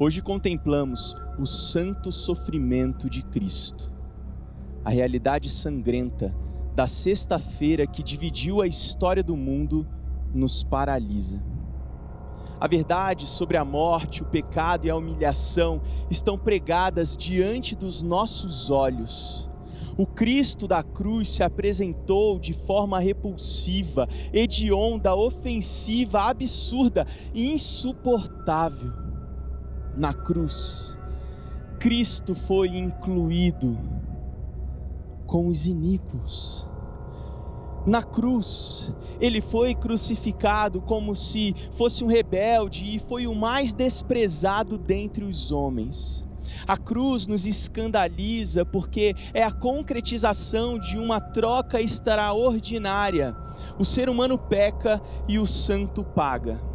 Hoje contemplamos o santo sofrimento de Cristo, a realidade sangrenta da sexta-feira que dividiu a história do mundo nos paralisa. A verdade sobre a morte, o pecado e a humilhação estão pregadas diante dos nossos olhos. O Cristo da cruz se apresentou de forma repulsiva, hedionda, ofensiva, absurda e insuportável. Na cruz, Cristo foi incluído com os iníquos. Na cruz, ele foi crucificado como se fosse um rebelde e foi o mais desprezado dentre os homens. A cruz nos escandaliza porque é a concretização de uma troca extraordinária. O ser humano peca e o santo paga.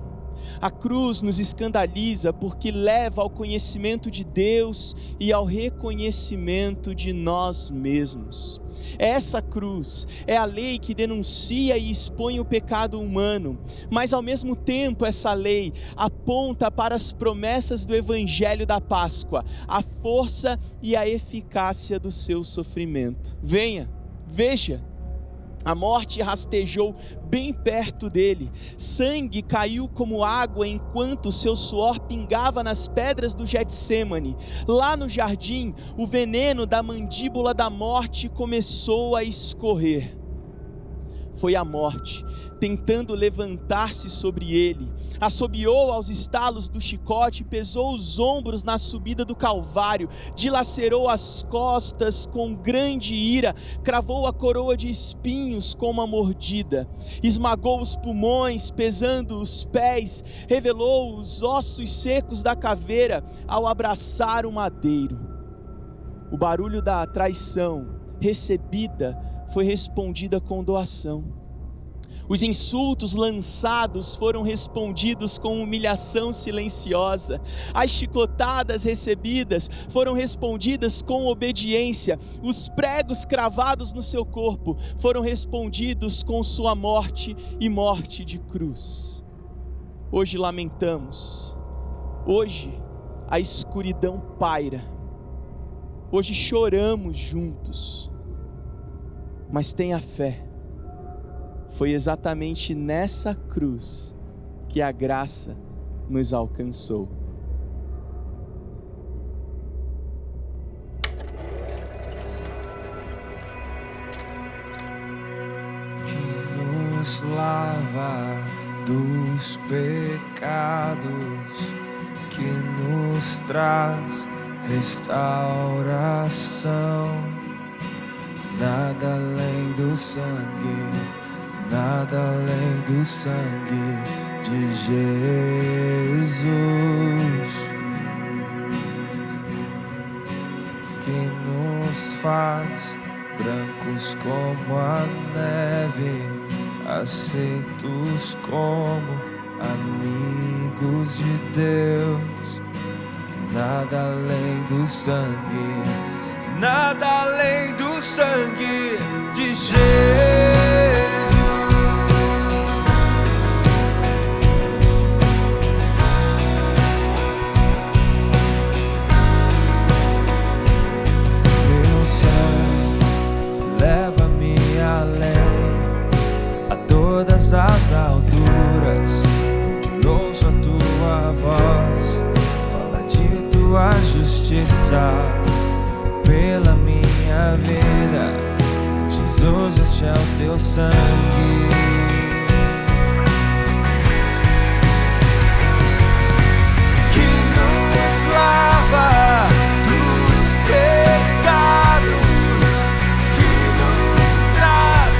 A cruz nos escandaliza porque leva ao conhecimento de Deus e ao reconhecimento de nós mesmos. Essa cruz é a lei que denuncia e expõe o pecado humano, mas ao mesmo tempo essa lei aponta para as promessas do Evangelho da Páscoa, a força e a eficácia do seu sofrimento. Venha, veja. A morte rastejou bem perto dele, sangue caiu como água enquanto seu suor pingava nas pedras do Getsêmani. Lá no jardim, o veneno da mandíbula da morte começou a escorrer. Foi a morte tentando levantar-se sobre ele, assobiou aos estalos do chicote, pesou os ombros na subida do Calvário, dilacerou as costas com grande ira, cravou a coroa de espinhos com uma mordida, esmagou os pulmões, pesando os pés, revelou os ossos secos da caveira ao abraçar o madeiro. O barulho da traição recebida foi respondida com doação. Os insultos lançados foram respondidos com humilhação silenciosa. As chicotadas recebidas foram respondidas com obediência. Os pregos cravados no seu corpo foram respondidos com sua morte e morte de cruz. Hoje lamentamos. Hoje a escuridão paira. Hoje choramos juntos. Mas tenha fé. Foi exatamente nessa cruz que a graça nos alcançou. Que nos lava dos pecados, que nos traz restauração. Nada além do sangue, nada além do sangue de Jesus, que nos faz brancos como a neve, aceitos como amigos de Deus. Nada além do sangue, nada além do sangue de Jesus. Teu sangue leva-me além, a todas as alturas, onde ouço a tua voz, fala de tua justiça pela minha vida. Jesus, este é o teu sangue, que nos lava dos pecados, que nos traz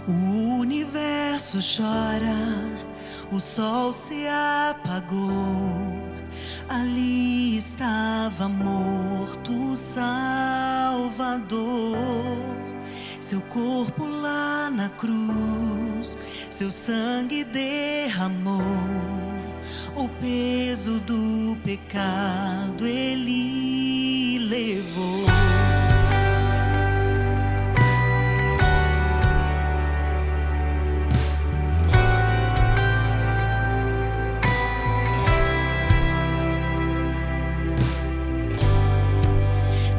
O universo chora, o sol se apagou. Ali estava morto o Salvador. Seu corpo lá na cruz, seu sangue derramou. O peso do pecado ele levou.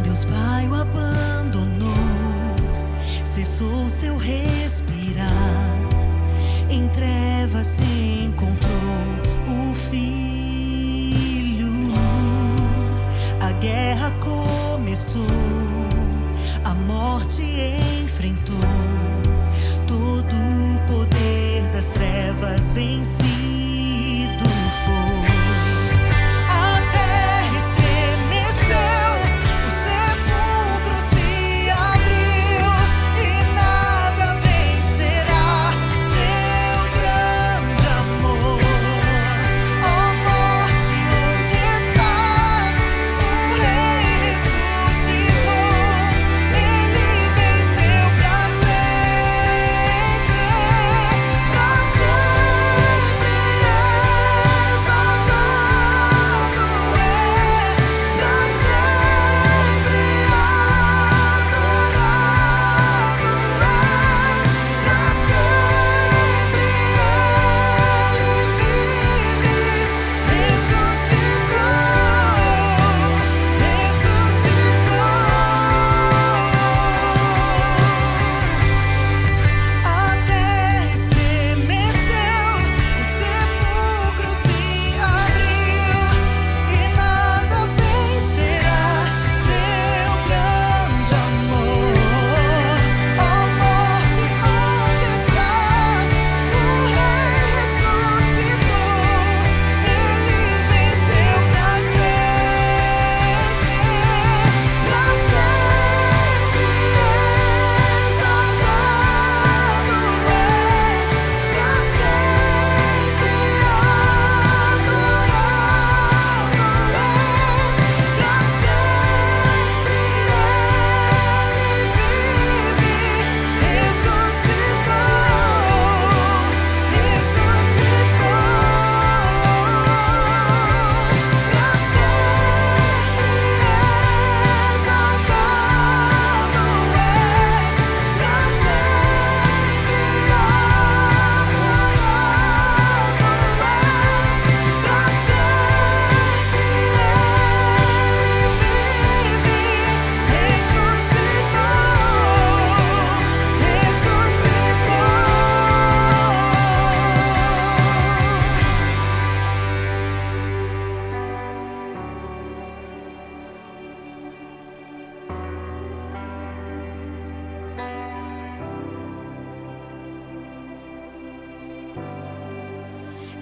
Deus Pai o abandonou, cessou seu respirar. Em trevas se encontrou o Filho. A guerra começou, a morte enfrentou. Todo o poder das trevas vencido foi. A terra estremeceu, o sepulcro se abriu e nada vencerá seu grande amor. Ó morte, onde estás? O Rei ressuscitou, ele venceu pra sempre, pra sempre exaltado é, pra sempre adorado é, pra sempre ele vive, ressuscitou, ressuscitou. A terra estremeceu, o sepulcro se abriu e nada vencerá seu grande amor. Ó morte, onde estás? O Rei ressuscitou, ele venceu pra sempre, pra sempre exaltado és, pra sempre adorado és, pra sempre ele vive, ressuscitou, ressuscitou, pra sempre exaltado és, pra sempre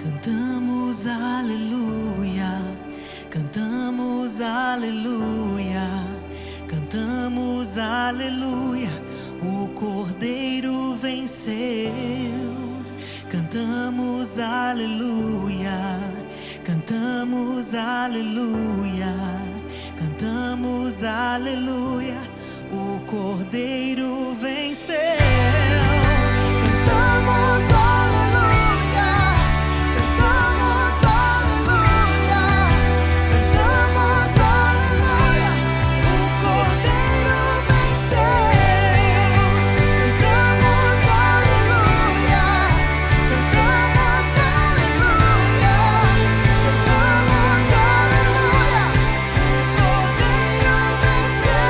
Cantamos aleluia, cantamos aleluia, cantamos aleluia, o Cordeiro venceu. Cantamos aleluia, cantamos aleluia, cantamos aleluia, o Cordeiro venceu. Cantamos aleluia, cantamos aleluia, cantamos aleluia, o Cordeiro venceu. Cantamos aleluia, cantamos aleluia, cantamos aleluia, o Cordeiro venceu.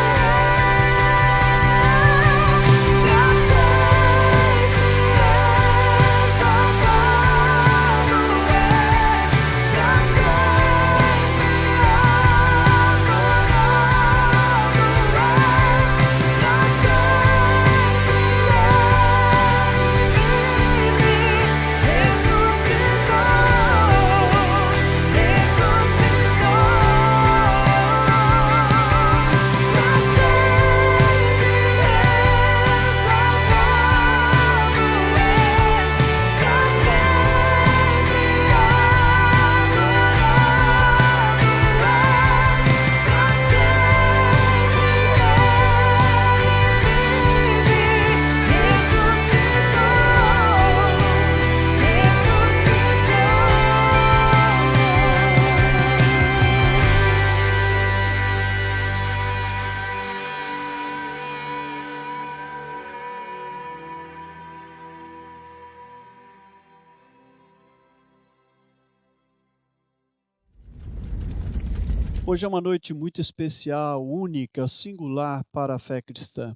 Hoje é uma noite muito especial, única, singular para a fé cristã.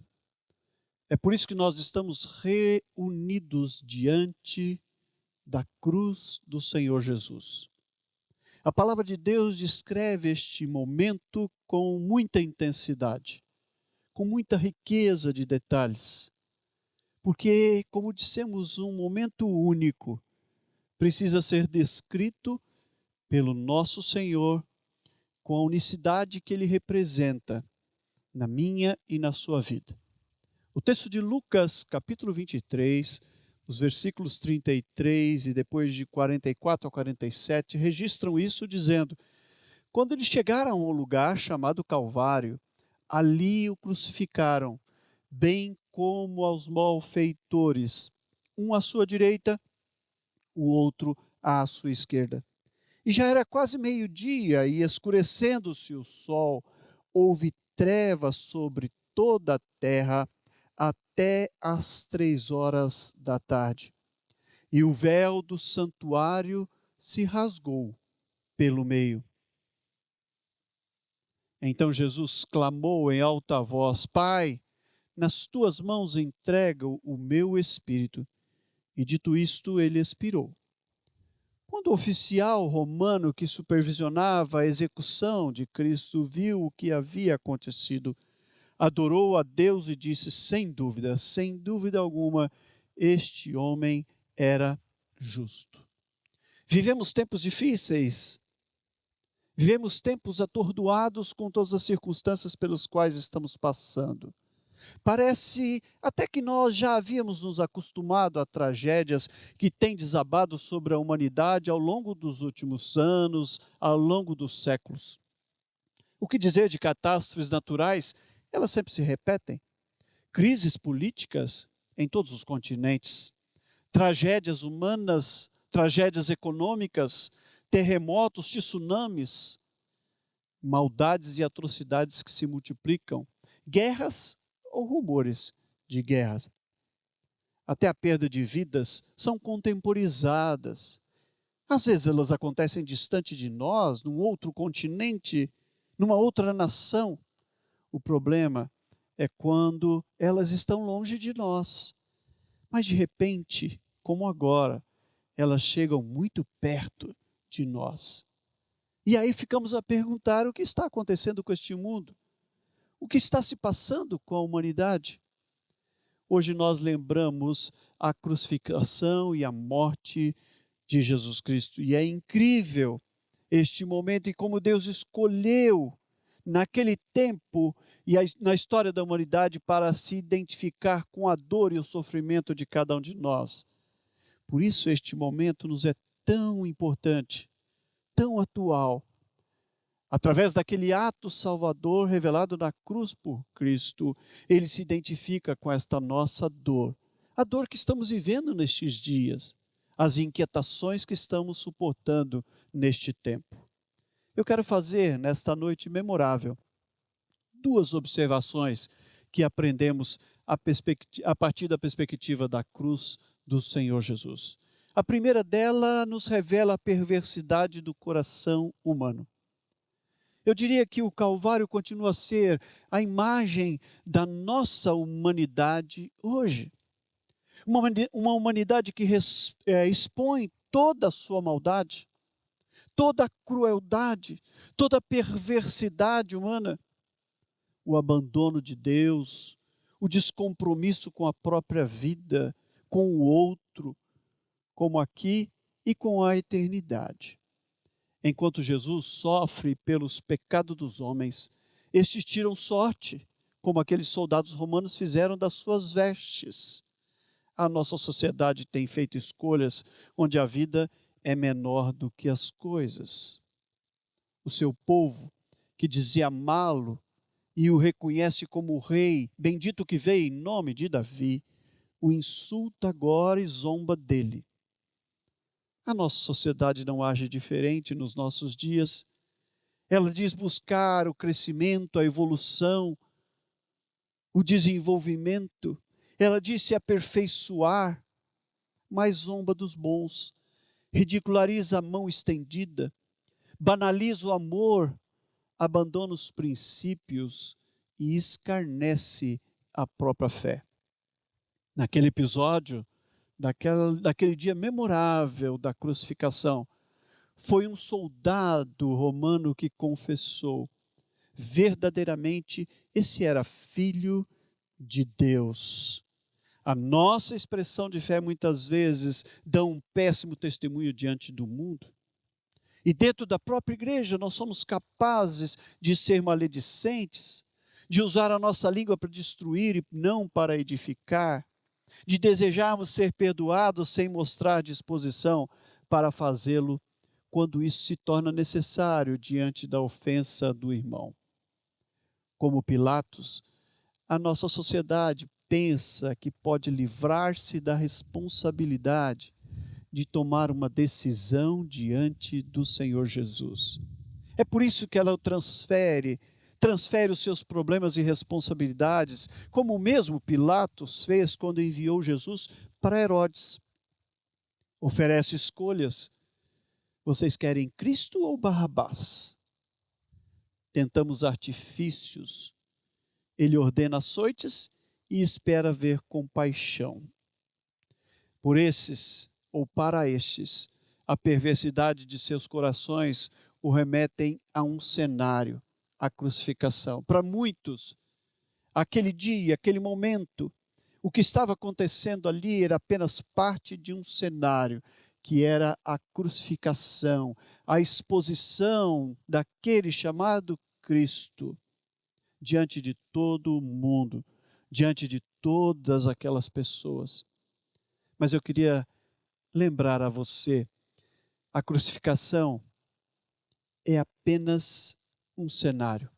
É por isso que nós estamos reunidos diante da cruz do Senhor Jesus. A palavra de Deus descreve este momento com muita intensidade, com muita riqueza de detalhes, porque, como dissemos, um momento único precisa ser descrito pelo nosso Senhor com a unicidade que Ele representa na minha e na sua vida. O texto de Lucas, capítulo 23, os versículos 33 e depois de 44 a 47, registram isso dizendo: quando eles chegaram ao lugar chamado Calvário, ali o crucificaram, bem como aos malfeitores, um à sua direita, o outro à sua esquerda. E já era quase meio-dia, e escurecendo-se o sol, houve trevas sobre toda a terra até às 3 horas da tarde. E o véu do santuário se rasgou pelo meio. Então clamou em alta voz: Pai, nas tuas mãos entrego o meu espírito. E dito isto, ele expirou. Quando o oficial romano que supervisionava a execução de Cristo viu o que havia acontecido, adorou a Deus e disse: sem dúvida alguma, este homem era justo. Vivemos tempos difíceis, vivemos tempos atordoados com todas as circunstâncias pelas quais estamos passando. Parece até que nós já havíamos nos acostumado a tragédias que têm desabado sobre a humanidade ao longo dos últimos anos, ao longo dos séculos. O que dizer de catástrofes naturais? Elas sempre se repetem. Crises políticas em todos os continentes, tragédias humanas, tragédias econômicas, terremotos, tsunamis, maldades e atrocidades que se multiplicam, guerras ou rumores de guerras. Até a perda de vidas são contemporizadas. Às vezes elas acontecem distante de nós, num outro continente, numa outra nação. O problema é quando elas estão longe de nós. Mas de repente, como agora, elas chegam muito perto de nós. E aí ficamos a perguntar: o que está acontecendo com este mundo? O que está se passando com a humanidade? Hoje nós lembramos a crucificação e a morte de Jesus Cristo. E é incrível este momento e como Deus escolheu naquele tempo e na história da humanidade para se identificar com a dor e o sofrimento de cada um de nós. Por isso este momento nos é tão importante, tão atual. Através daquele ato salvador revelado na cruz por Cristo, Ele se identifica com esta nossa dor. A dor que estamos vivendo nestes dias, as inquietações que estamos suportando neste tempo. Eu quero fazer, nesta noite memorável, 2 observações que aprendemos a partir da perspectiva da cruz do Senhor Jesus. A primeira dela nos revela a perversidade do coração humano. Eu diria que o Calvário continua a ser a imagem da nossa humanidade hoje. Uma humanidade que expõe toda a sua maldade, toda a crueldade, toda a perversidade humana, o abandono de Deus, o descompromisso com a própria vida, com o outro, como aqui e com a eternidade. Enquanto Jesus sofre pelos pecados dos homens, estes tiram sorte, como aqueles soldados romanos fizeram das suas vestes. A nossa sociedade tem feito escolhas onde a vida é menor do que as coisas. O seu povo, que dizia amá-lo e o reconhece como rei, bendito que veio em nome de Davi, o insulta agora e zomba dele. A nossa sociedade não age diferente nos nossos dias. Ela diz buscar o crescimento, a evolução, o desenvolvimento. Ela diz se aperfeiçoar, mas zomba dos bons, ridiculariza a mão estendida, banaliza o amor abandona os princípios e escarnece a própria fé. Naquele episódio, daquele dia memorável da crucificação, foi um soldado romano que confessou: verdadeiramente esse era filho de Deus. A nossa expressão de fé muitas vezes dá um péssimo testemunho diante do mundo. E dentro da própria igreja nós somos capazes de ser maledicentes, de usar a nossa língua para destruir e não para edificar, de desejarmos ser perdoados sem mostrar disposição para fazê-lo quando isso se torna necessário diante da ofensa do irmão. Como Pilatos, a nossa sociedade pensa que pode livrar-se da responsabilidade de tomar uma decisão diante do Senhor Jesus. É por isso que ela transfere os seus problemas e responsabilidades, como o mesmo Pilatos fez quando enviou Jesus para Herodes. Oferece escolhas. Vocês querem Cristo ou Barrabás? Tentamos artifícios. Ele ordena açoites e espera ver compaixão. Por esses, ou para estes, a perversidade de seus corações o remetem a um cenário, a crucificação. Para muitos, aquele dia, aquele momento, o que estava acontecendo ali era apenas parte de um cenário, que era a crucificação, a exposição daquele chamado Cristo diante de todo o mundo, diante de todas aquelas pessoas. Mas eu queria lembrar a você, a crucificação é apenas um cenário.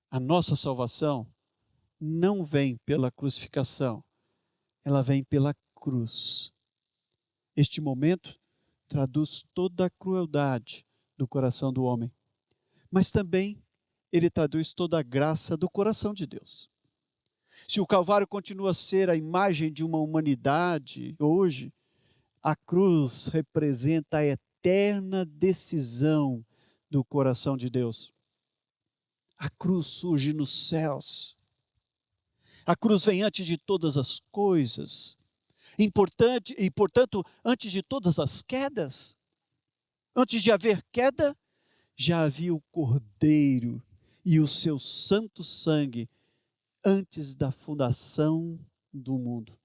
A nossa salvação não vem pela crucificação, ela vem pela cruz. Este momento traduz toda a crueldade do coração do homem, mas também ele traduz toda a graça do coração de Deus. Se o Calvário continua a ser a imagem de uma humanidade hoje, a cruz representa a eterna decisão do coração de Deus. A cruz surge nos céus. A cruz vem antes de todas as coisas. Importante e, portanto, antes de todas as quedas. Antes de haver queda, já havia o Cordeiro e o seu santo sangue antes da fundação do mundo.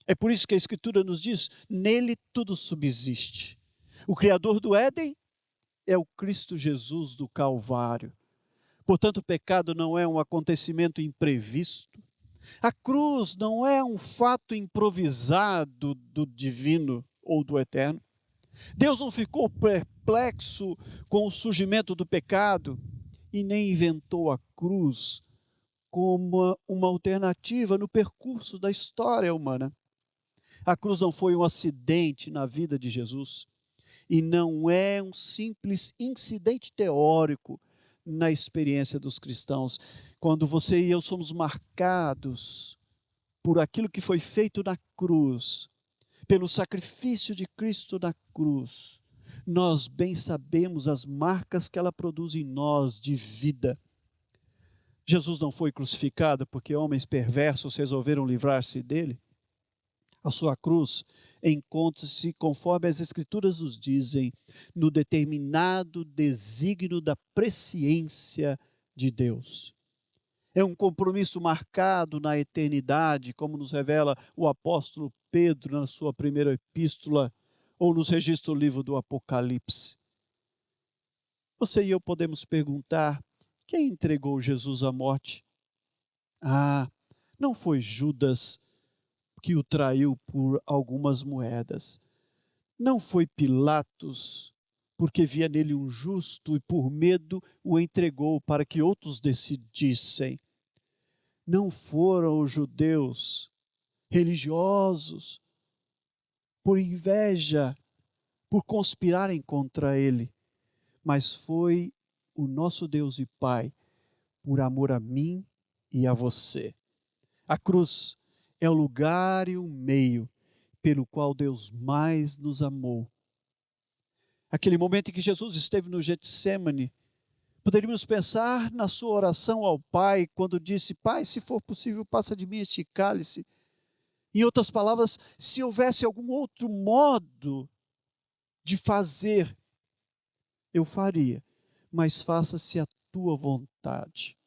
É por isso que a Escritura nos diz: nele tudo subsiste. O Criador do Éden é o Cristo Jesus do Calvário. Portanto, o pecado não é um acontecimento imprevisto. A cruz não é um fato improvisado do divino ou do eterno. Deus não ficou perplexo com o surgimento do pecado e nem inventou a cruz como uma alternativa no percurso da história humana. A cruz não foi um acidente na vida de Jesus e não é um simples incidente teórico na experiência dos cristãos. Quando você e eu somos marcados por aquilo que foi feito na cruz, pelo sacrifício de Cristo na cruz, nós bem sabemos as marcas que ela produz em nós de vida. Jesus não foi crucificado porque homens perversos resolveram livrar-se dele. A sua cruz encontra-se, conforme as Escrituras nos dizem, no determinado desígnio da presciência de Deus. É um compromisso marcado na eternidade, como nos revela o apóstolo Pedro na sua primeira epístola, ou nos registra o livro do Apocalipse. Você e eu podemos perguntar: quem entregou Jesus à morte? Não foi Judas que o traiu por algumas moedas. Não foi Pilatos, porque via nele um justo e por medo o entregou para que outros decidissem. Não foram os judeus religiosos, por inveja, por conspirarem contra ele, mas foi o nosso Deus e Pai, por amor a mim e a você. A cruz é o lugar e o meio pelo qual Deus mais nos amou. Aquele momento em que Jesus esteve no Getsêmani, Poderíamos pensar na sua oração ao Pai, quando disse: Pai, se for possível, passa de mim este cálice. Em outras palavras, se houvesse algum outro modo de fazer, eu faria, mas faça-se a tua vontade.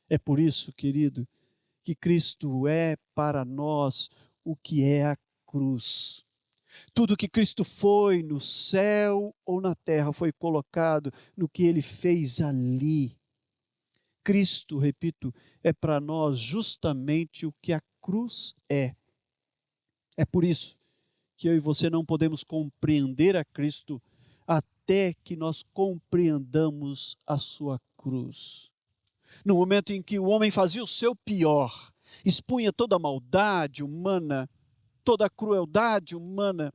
É por isso, querido, que Cristo é para nós o que é a cruz. Tudo que Cristo foi no céu ou na terra foi colocado no que Ele fez ali. Cristo, repito, é para nós justamente o que a cruz é. É por isso que eu e você não podemos compreender a Cristo até que nós compreendamos a sua cruz. No momento em que o homem fazia o seu pior, expunha toda a maldade humana, toda a crueldade humana,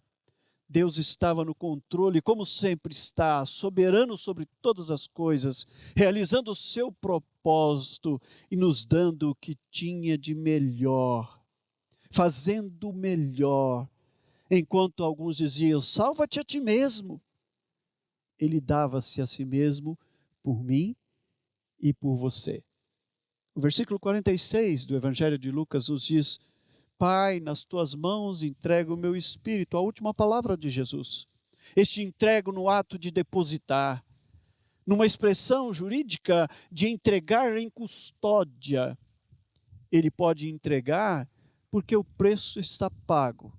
Deus estava no controle, como sempre está, soberano sobre todas as coisas, realizando o seu propósito e nos dando o que tinha de melhor, fazendo o melhor. Enquanto alguns diziam: salva-te a ti mesmo, Ele dava-se a si mesmo por mim e por você. O versículo 46 do Evangelho de Lucas nos diz: Pai, nas tuas mãos entrego o meu espírito, a última palavra de Jesus. Este entrego no ato de depositar, numa expressão jurídica de entregar em custódia. Ele pode entregar porque o preço está pago.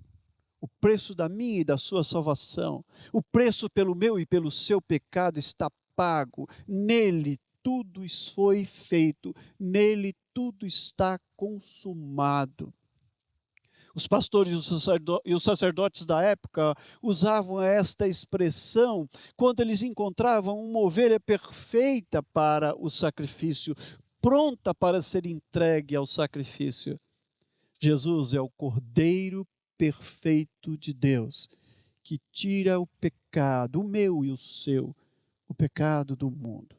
O preço da minha e da sua salvação, o preço pelo meu e pelo seu pecado está pago. Nele tudo foi feito, nele tudo está consumado. Os pastores e os sacerdotes da época usavam esta expressão quando eles encontravam uma ovelha perfeita para o sacrifício, pronta para ser entregue ao sacrifício. Jesus é o Cordeiro perfeito de Deus, que tira o pecado, o meu e o seu, o pecado do mundo.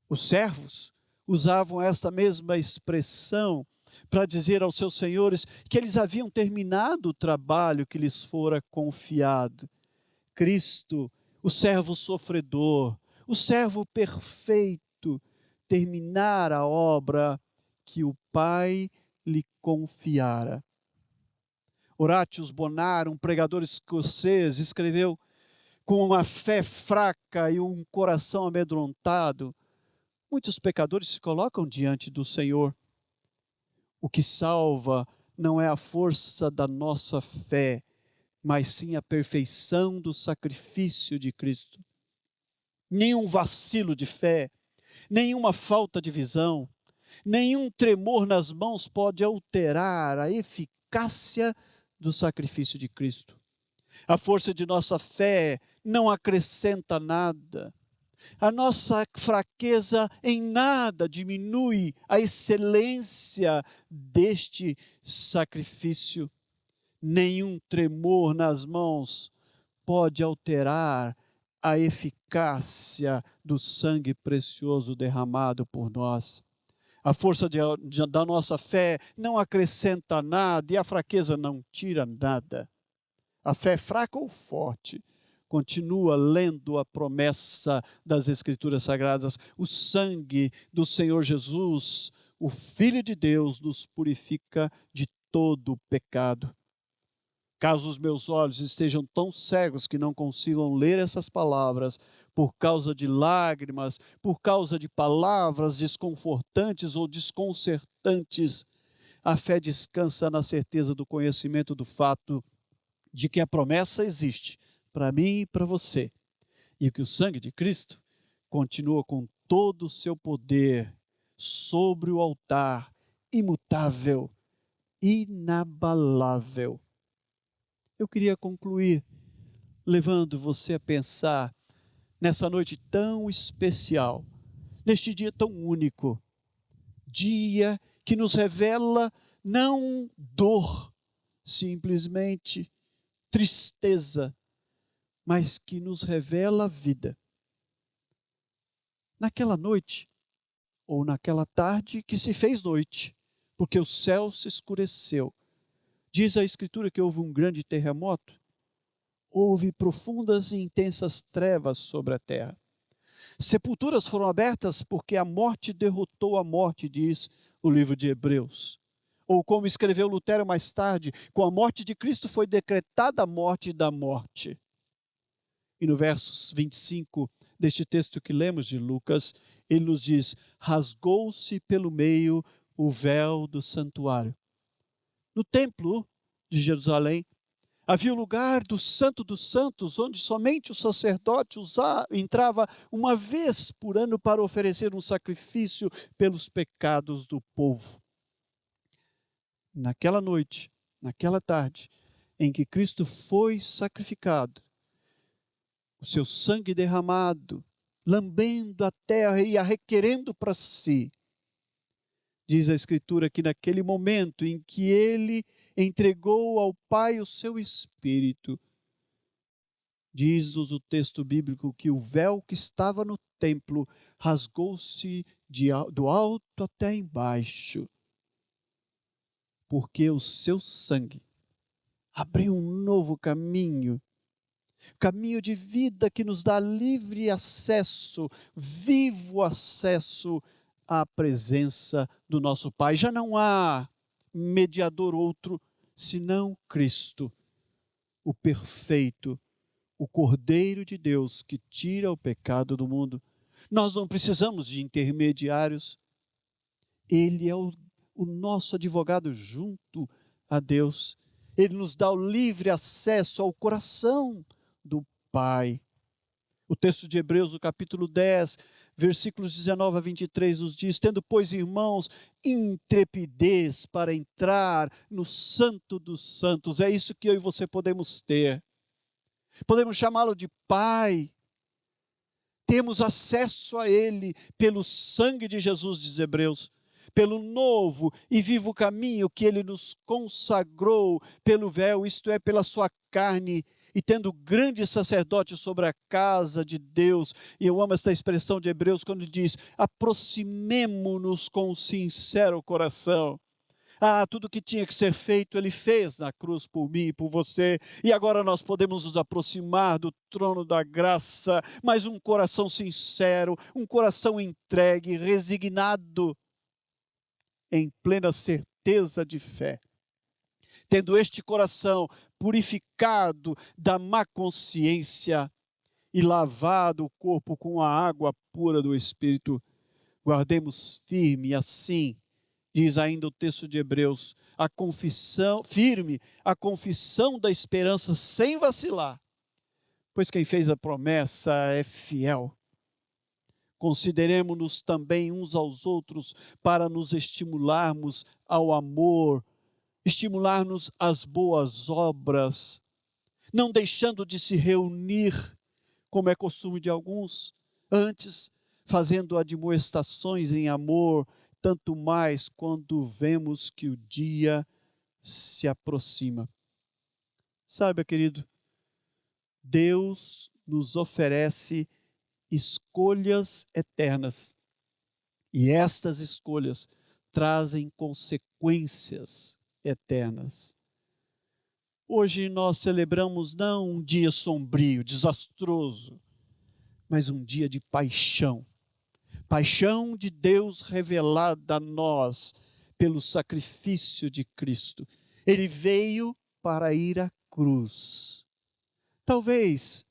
Os servos usavam esta mesma expressão para dizer aos seus senhores que eles haviam terminado o trabalho que lhes fora confiado. Cristo, o servo sofredor, o servo perfeito, terminara a obra que o Pai lhe confiara. Horatius Bonar, um pregador escocês, escreveu: com uma fé fraca e um coração amedrontado, muitos pecadores se colocam diante do Senhor. O que salva não é a força da nossa fé, mas sim a perfeição do sacrifício de Cristo. Nenhum vacilo de fé, nenhuma falta de visão, nenhum tremor nas mãos pode alterar a eficácia do sacrifício de Cristo. A força de nossa fé não acrescenta nada. A nossa fraqueza em nada diminui a excelência deste sacrifício. Nenhum tremor nas mãos pode alterar a eficácia do sangue precioso derramado por nós. A força da nossa fé não acrescenta nada e a fraqueza não tira nada. A fé fraca ou forte continua lendo a promessa das Escrituras Sagradas. O sangue do Senhor Jesus, o Filho de Deus, nos purifica de todo o pecado. Caso os meus olhos estejam tão cegos que não consigam ler essas palavras, por causa de lágrimas, por causa de palavras desconfortantes ou desconcertantes, a fé descansa na certeza do conhecimento do fato de que a promessa existe para mim e para você, e que o sangue de Cristo continua com todo o seu poder sobre o altar, imutável, inabalável. Eu queria concluir levando você a pensar nessa noite tão especial, neste dia tão único, dia que nos revela não dor, simplesmente tristeza, mas que nos revela a vida. Naquela noite, ou naquela tarde que se fez noite, porque o céu se escureceu, diz a Escritura que houve um grande terremoto, houve profundas e intensas trevas sobre a terra. Sepulturas foram abertas porque a morte derrotou a morte, diz o livro de Hebreus. Ou como escreveu Lutero mais tarde, com a morte de Cristo foi decretada a morte da morte. E no versos 25 deste texto que lemos de Lucas, ele nos diz: rasgou-se pelo meio o véu do santuário. No templo de Jerusalém, havia o lugar do Santo dos Santos, onde somente o sacerdote entrava uma vez por ano para oferecer um sacrifício pelos pecados do povo. Naquela noite, naquela tarde, em que Cristo foi sacrificado, o seu sangue derramado, lambendo a terra e a requerendo para si, diz a Escritura que naquele momento em que ele entregou ao Pai o seu Espírito, diz-nos o texto bíblico que o véu que estava no templo rasgou-se do alto até embaixo, porque o seu sangue abriu um novo caminho de vida que nos dá livre acesso, vivo acesso à presença do nosso Pai. Já não há mediador outro senão Cristo, o perfeito, o Cordeiro de Deus que tira o pecado do mundo. Nós não precisamos de intermediários. Ele é o nosso advogado junto a Deus. Ele nos dá o livre acesso ao coração do Pai. O texto de Hebreus, no capítulo 10, versículos 19 a 23, nos diz: tendo, pois, irmãos, intrepidez para entrar no Santo dos Santos. É isso que eu e você podemos ter. Podemos chamá-lo de Pai. Temos acesso a Ele pelo sangue de Jesus, diz Hebreus, pelo novo e vivo caminho que Ele nos consagrou pelo véu, isto é, pela sua carne, e tendo grande sacerdote sobre a casa de Deus. E eu amo esta expressão de Hebreus quando diz: aproximemo-nos com um sincero coração. Tudo que tinha que ser feito, Ele fez na cruz por mim e por você. E agora nós podemos nos aproximar do trono da graça, mas um coração sincero, um coração entregue, resignado, em plena certeza de fé. Tendo este coração purificado da má consciência e lavado o corpo com a água pura do Espírito, guardemos firme assim, diz ainda o texto de Hebreus, a confissão da esperança sem vacilar, pois quem fez a promessa é fiel. Consideremo-nos também uns aos outros para nos estimularmos ao amor, estimular-nos às boas obras, não deixando de se reunir, como é costume de alguns, antes fazendo admoestações em amor, tanto mais quando vemos que o dia se aproxima. Saiba, querido, Deus nos oferece escolhas eternas, e estas escolhas trazem consequências eternas. Hoje nós celebramos não um dia sombrio, desastroso, mas um dia de paixão. Paixão de Deus revelada a nós pelo sacrifício de Cristo. Ele veio para ir à cruz. Talvez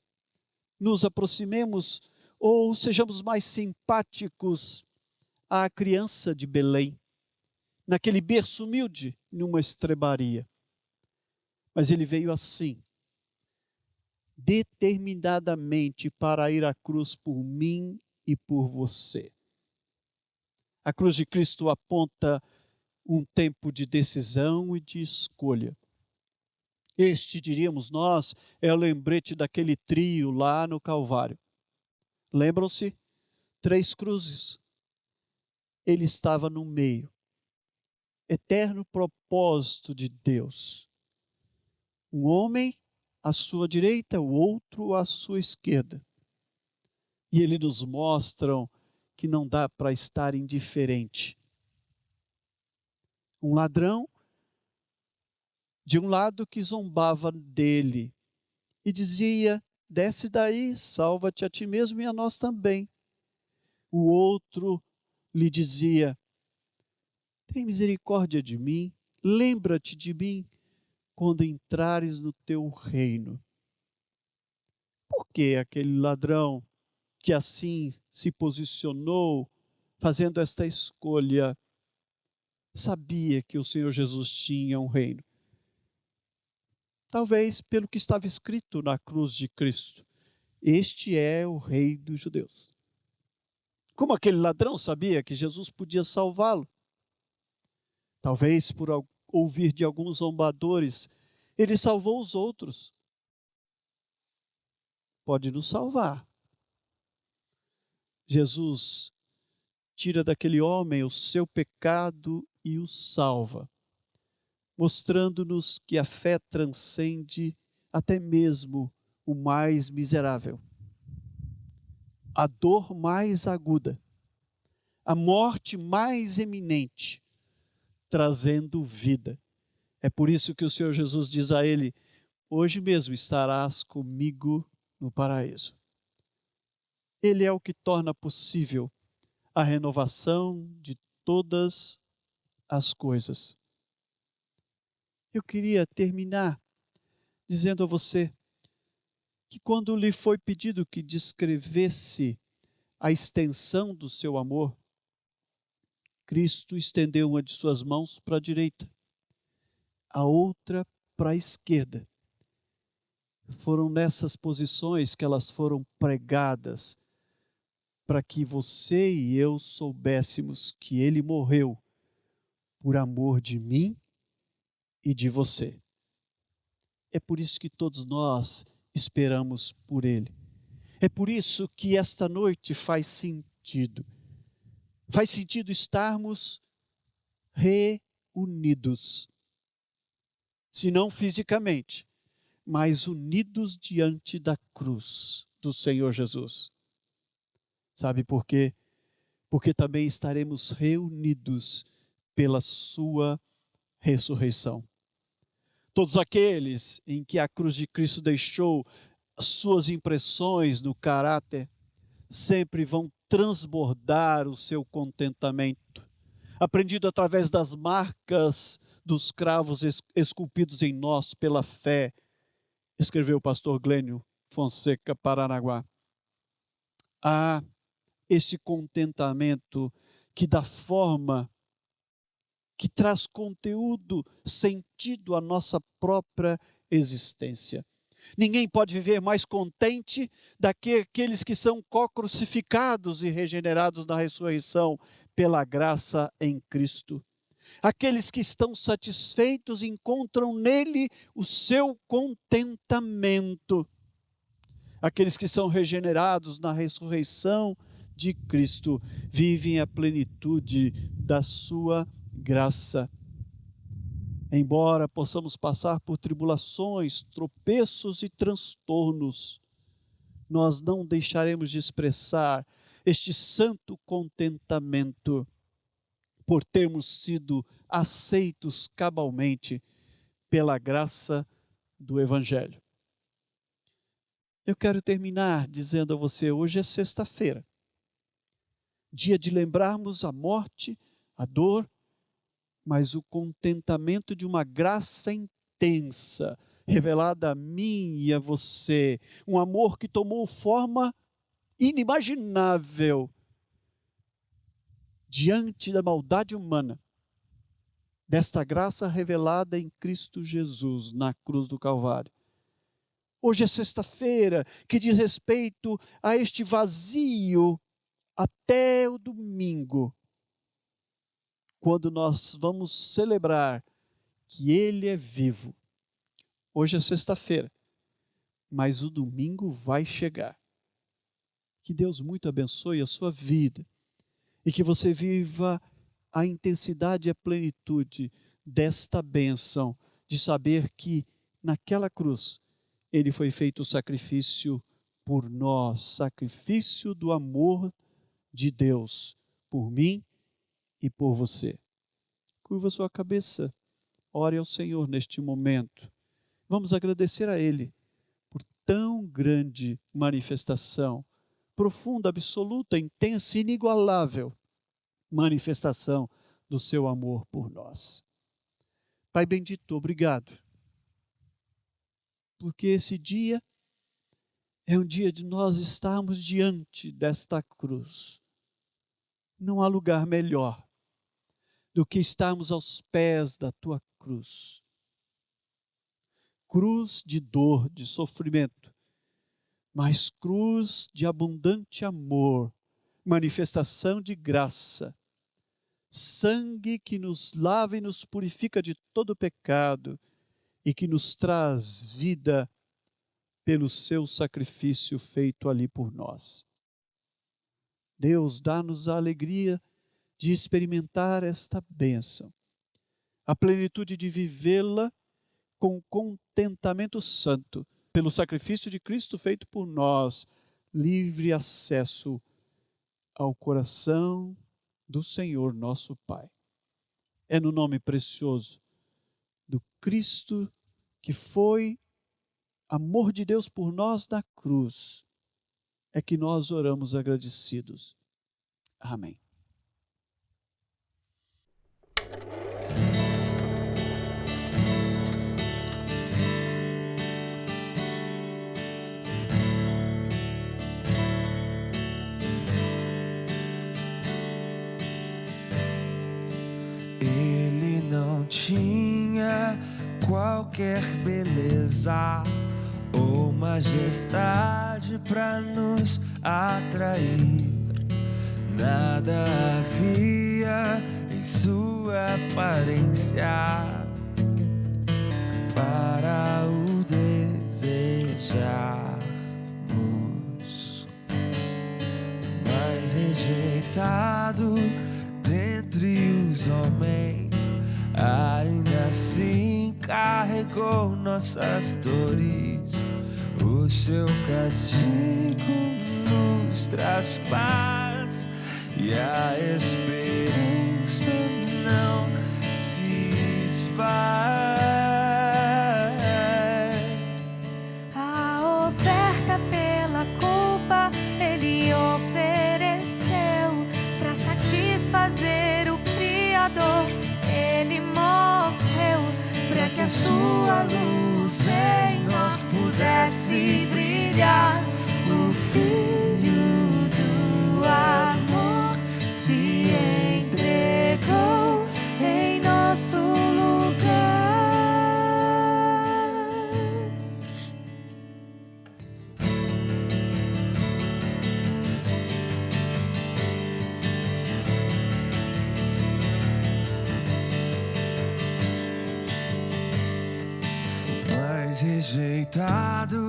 nos aproximemos ou sejamos mais simpáticos à criança de Belém, naquele berço humilde, numa estrebaria. Mas ele veio assim, determinadamente para ir à cruz por mim e por você. A cruz de Cristo aponta um tempo de decisão e de escolha. Este, diríamos nós, é o lembrete daquele trio lá no Calvário. Lembram-se? 3 cruzes. Ele estava no meio. Eterno propósito de Deus. Um homem à sua direita, o outro à sua esquerda. E ele nos mostra que não dá para estar indiferente. Um ladrão, de um lado, que zombava dele e dizia: desce daí, salva-te a ti mesmo e a nós também. O outro lhe dizia: tem misericórdia de mim, lembra-te de mim quando entrares no teu reino. Por que aquele ladrão que assim se posicionou, fazendo esta escolha, sabia que o Senhor Jesus tinha um reino? Talvez pelo que estava escrito na cruz de Cristo: este é o Rei dos Judeus. Como aquele ladrão sabia que Jesus podia salvá-lo? Talvez por ouvir de alguns zombadores, ele salvou os outros. Pode nos salvar. Jesus tira daquele homem o seu pecado e o salva, mostrando-nos que a fé transcende até mesmo o mais miserável, a dor mais aguda, a morte mais eminente, trazendo vida. É por isso que o Senhor Jesus diz a ele: hoje mesmo estarás comigo no paraíso. Ele é o que torna possível a renovação de todas as coisas. Eu queria terminar dizendo a você que quando lhe foi pedido que descrevesse a extensão do seu amor, Cristo estendeu uma de suas mãos para a direita, a outra para a esquerda. Foram nessas posições que elas foram pregadas, para que você e eu soubéssemos que Ele morreu por amor de mim e de você. É por isso que todos nós esperamos por Ele. É por isso que esta noite faz sentido. Faz sentido estarmos reunidos. Se não fisicamente, mas unidos diante da cruz do Senhor Jesus. Sabe por quê? Porque também estaremos reunidos pela sua ressurreição. Todos aqueles em que a cruz de Cristo deixou as suas impressões no caráter, sempre vão transbordar o seu contentamento, aprendido através das marcas dos cravos esculpidos em nós pela fé, escreveu o pastor Glênio Fonseca Paranaguá. Há esse contentamento que dá forma, que traz conteúdo, sentido à nossa própria existência. Ninguém pode viver mais contente daqueles que são co-crucificados e regenerados na ressurreição pela graça em Cristo. Aqueles que estão satisfeitos encontram nele o seu contentamento. Aqueles que são regenerados na ressurreição de Cristo vivem a plenitude da sua graça. Embora possamos passar por tribulações, tropeços e transtornos, nós não deixaremos de expressar este santo contentamento por termos sido aceitos cabalmente pela graça do Evangelho. Eu quero terminar dizendo a você: hoje é sexta-feira, dia de lembrarmos a morte, a dor, mas o contentamento de uma graça intensa, revelada a mim e a você. Um amor que tomou forma inimaginável diante da maldade humana. Desta graça revelada em Cristo Jesus, na cruz do Calvário. Hoje é sexta-feira, que diz respeito a este vazio até o domingo, quando nós vamos celebrar que Ele é vivo. Hoje é sexta-feira, mas o domingo vai chegar. Que Deus muito abençoe a sua vida e que você viva a intensidade e a plenitude desta bênção de saber que naquela cruz Ele foi feito o sacrifício por nós, sacrifício do amor de Deus por mim e por você. Curva sua cabeça, ore ao Senhor neste momento. Vamos agradecer a Ele por tão grande manifestação, profunda, absoluta, intensa e inigualável manifestação do seu amor por nós. Pai bendito, obrigado, porque esse dia é um dia de nós estarmos diante desta cruz. Não há lugar melhor do que estarmos aos pés da tua cruz. Cruz de dor, de sofrimento, mas cruz de abundante amor, manifestação de graça, sangue que nos lava e nos purifica de todo pecado e que nos traz vida pelo seu sacrifício feito ali por nós. Deus, dá-nos a alegria de experimentar esta bênção, a plenitude de vivê-la com contentamento santo, pelo sacrifício de Cristo feito por nós, livre acesso ao coração do Senhor nosso Pai. É no nome precioso do Cristo, que foi amor de Deus por nós na cruz, é que nós oramos agradecidos. Amém. Ele não tinha qualquer beleza ou majestade para nos atrair. Nada havia em sua aparência para o desejarmos. Mas rejeitado dentre os homens, ainda assim carregou nossas dores. O seu castigo nos traz paz e a esperança não se esvai. A oferta pela culpa ele ofereceu para satisfazer o Criador. Ele morreu para que a sua luz em nós pudesse brilhar. O Filho do amor se entregou em nosso lugar. Mas rejeitado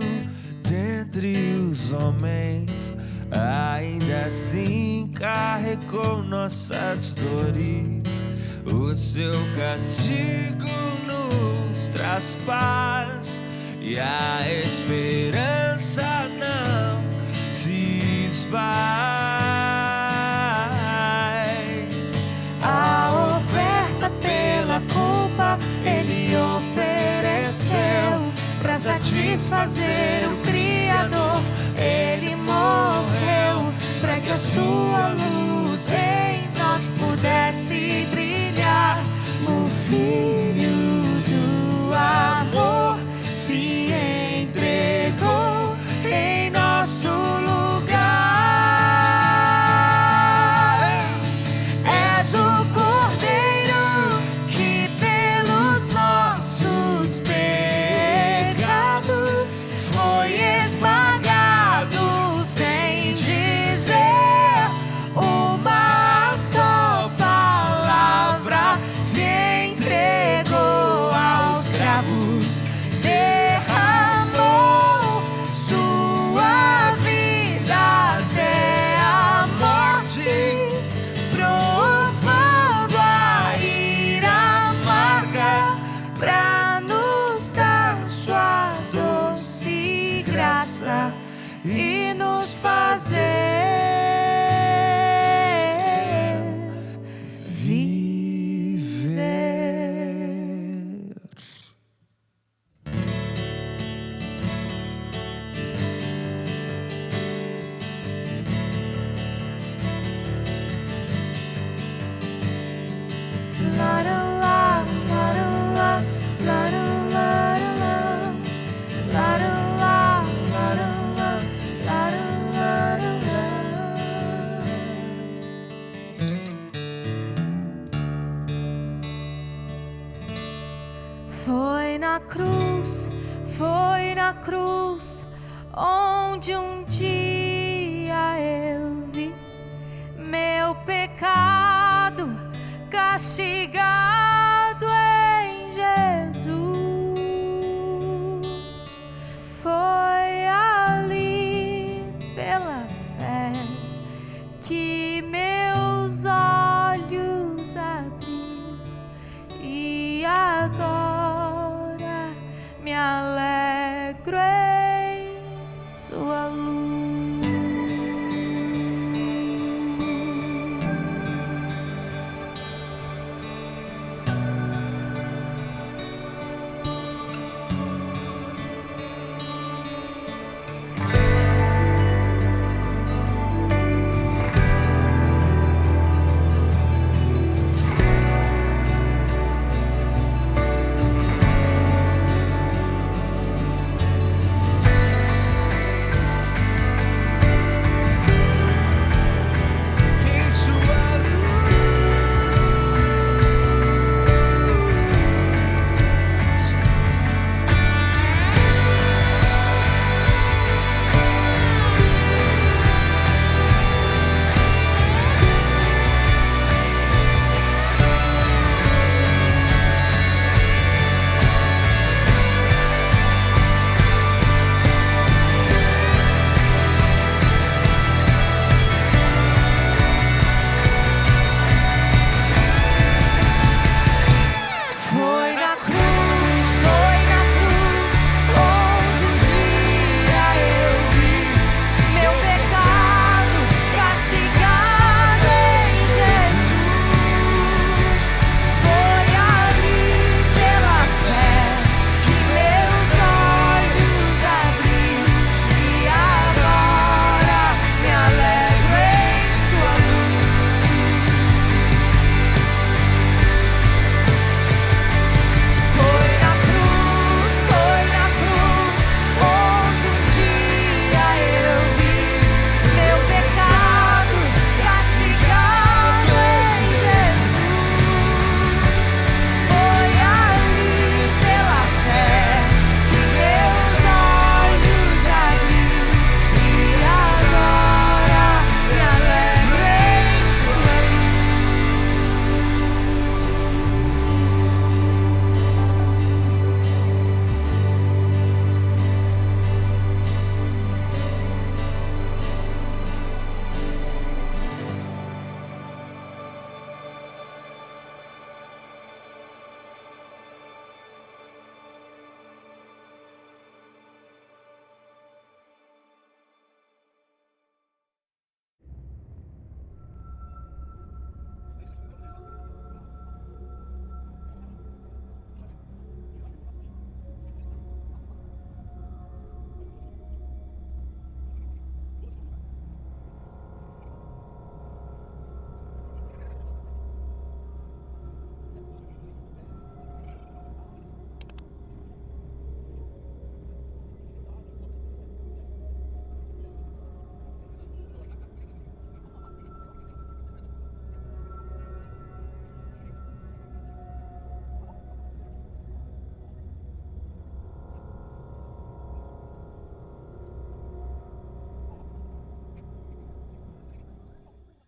dentre os homens, ainda assim carregou nossas dores. O seu castigo nos traz paz e a esperança não se esvai. A oferta pela culpa ele ofereceu para satisfazer o Criador. Ele morreu para que a sua luz em nós pudesse brilhar. O Filho do amor se entregou em nosso lugar. És o Cordeiro que pelos nossos pecados foi Foi na cruz, onde um dia eu vi meu pecado castigado em Jesus. Foi ali pela fé que meus olhos abriu e agora